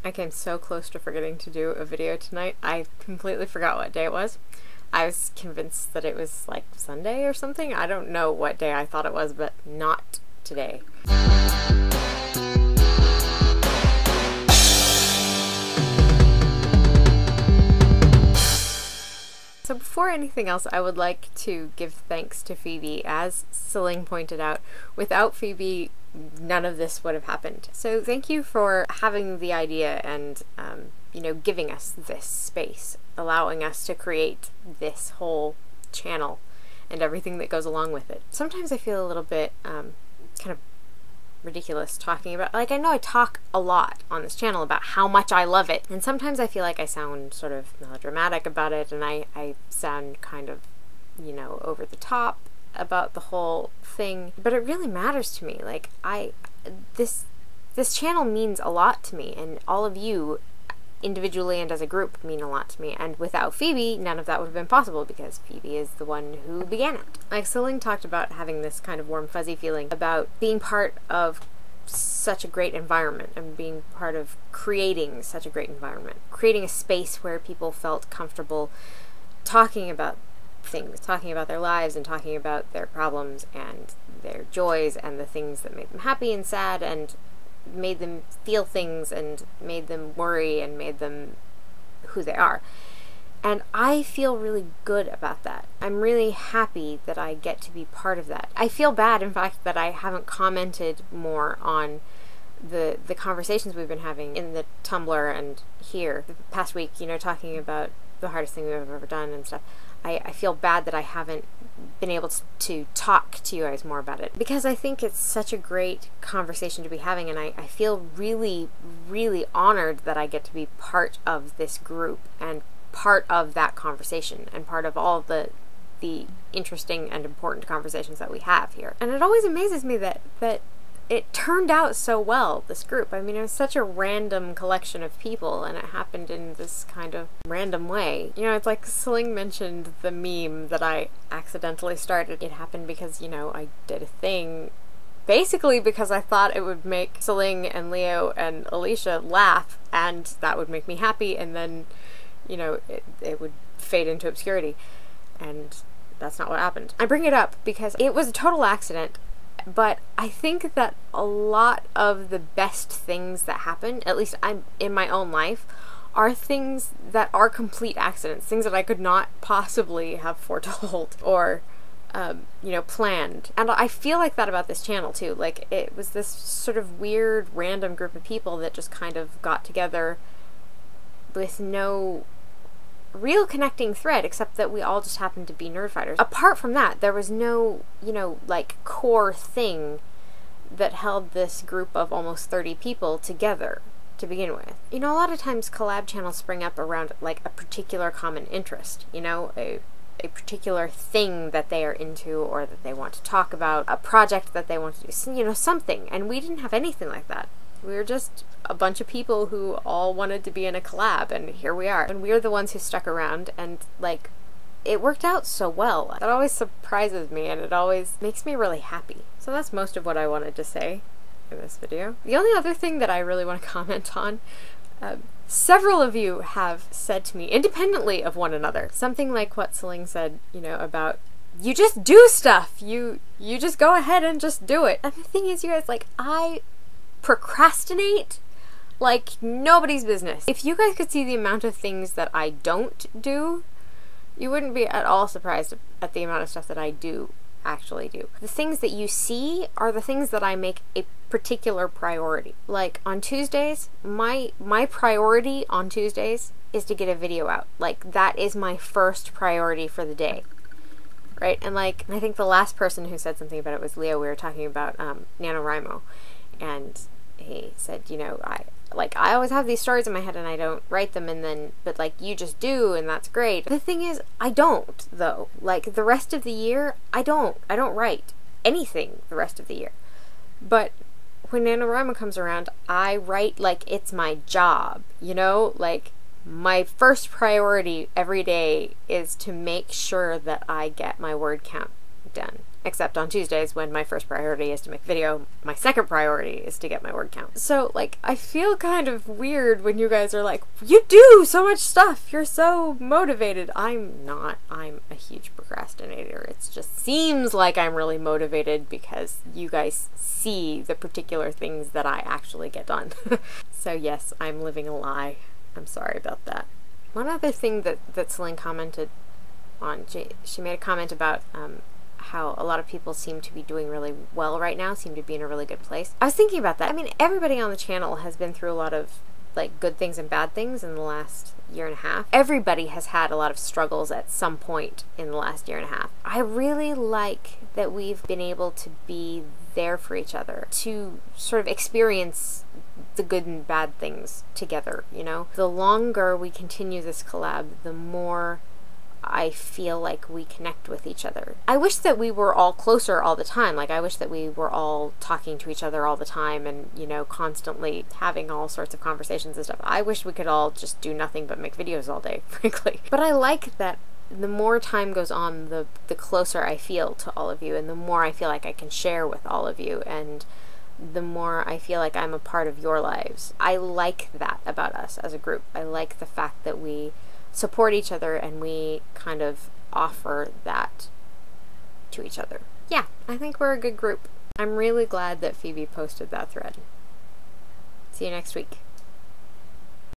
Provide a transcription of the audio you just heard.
I came so close to forgetting to do a video tonight. I completely forgot what day it was. I was convinced that it was like Sunday or something. I don't know what day I thought it was, but not today. So before anything else, I would like to give thanks to Phoebe. As Celine pointed out, without Phoebe, none of this would have happened. So thank you for having the idea and, you know, giving us this space, allowing us to create this whole channel and everything that goes along with it. Sometimes I feel a little bit kind of ridiculous talking about, like, I know I talk a lot on this channel about how much I love it, and sometimes I feel like I sound sort of melodramatic about it, and I sound kind of, you know, over the top about the whole thing, but it really matters to me. Like, this channel means a lot to me, and all of you individually and as a group mean a lot to me, and without Phoebe, none of that would have been possible, because Phoebe is the one who began it. Like, Celine talked about having this kind of warm fuzzy feeling about being part of such a great environment and being part of creating such a great environment, creating a space where people felt comfortable talking about things, talking about their lives and talking about their problems and their joys and the things that made them happy and sad and made them feel things and made them worry and made them who they are. And I feel really good about that. I'm really happy that I get to be part of that. I feel bad, in fact, that I haven't commented more on the conversations we've been having in the Tumblr and here the past week, you know, talking about the hardest thing we've ever done and stuff. I feel bad that I haven't been able to talk to you guys more about it, because I think it's such a great conversation to be having, and I feel really, really honored that I get to be part of this group and part of that conversation and part of all the interesting and important conversations that we have here. And it always amazes me that it turned out so well, this group. I mean, it was such a random collection of people, and it happened in this kind of random way. You know, it's like Celine mentioned the meme that I accidentally started. It happened because, you know, I did a thing basically because I thought it would make Celine and Leo and Alicia laugh, and that would make me happy, and then, you know, it would fade into obscurity. And that's not what happened. I bring it up because it was a total accident. But I think that a lot of the best things that happen, at least I'm in my own life, are things that are complete accidents, things that I could not possibly have foretold or, you know, planned. And I feel like that about this channel too. Like, it was this sort of weird, random group of people that just kind of got together with no real connecting thread, except that we all just happened to be nerdfighters. Apart from that, there was no, you know, like, core thing that held this group of almost 30 people together to begin with. You know, a lot of times collab channels spring up around, like, a particular common interest, you know, a particular thing that they are into or that they want to talk about, a project that they want to do, you know, something. And we didn't have anything like that. We were just a bunch of people who all wanted to be in a collab, and here we are. And we're the ones who stuck around, and, like, it worked out so well. That always surprises me, and it always makes me really happy. So that's most of what I wanted to say in this video. The only other thing that I really want to comment on, several of you have said to me, independently of one another, something like what Celine said, you know, about, you just do stuff! You just go ahead and just do it. And the thing is, you guys, like, I procrastinate like nobody's business. If you guys could see the amount of things that I don't do, you wouldn't be at all surprised at the amount of stuff that I do actually do. The things that you see are the things that I make a particular priority. Like, on Tuesdays, my priority on Tuesdays is to get a video out. Like, that is my first priority for the day. Right? And, like, I think the last person who said something about it was Leo. We were talking about NaNoWriMo. And he said, you know, I always have these stories in my head and I don't write them, and then, but, like, you just do, and that's great. The thing is, I don't, though. Like, the rest of the year, I don't write anything the rest of the year. But when NaNoWriMo comes around, I write like it's my job, you know? Like, my first priority every day is to make sure that I get my word count done. Except on Tuesdays, when my first priority is to make a video, my second priority is to get my word count. So, like, I feel kind of weird when you guys are like, you do so much stuff, you're so motivated. I'm not. I'm a huge procrastinator. It just seems like I'm really motivated because you guys see the particular things that I actually get done. So yes, I'm living a lie. I'm sorry about that. One other thing that Celine commented on, she made a comment about how a lot of people seem to be doing really well right now, seem to be in a really good place. I was thinking about that. I mean, everybody on the channel has been through a lot of, like, good things and bad things in the last year and a half. Everybody has had a lot of struggles at some point in the last year and a half. I really like that we've been able to be there for each other, to sort of experience the good and bad things together, you know? The longer we continue this collab, the more I feel like we connect with each other. I wish that we were all closer all the time. Like, I wish that we were all talking to each other all the time and, you know, constantly having all sorts of conversations and stuff. I wish we could all just do nothing but make videos all day, frankly. But I like that the more time goes on, the closer I feel to all of you, and the more I feel like I can share with all of you, and the more I feel like I'm a part of your lives. I like that about us as a group. I like the fact that we support each other and we kind of offer that to each other. Yeah, I think we're a good group. I'm really glad that Phoebe posted that thread. See you next week.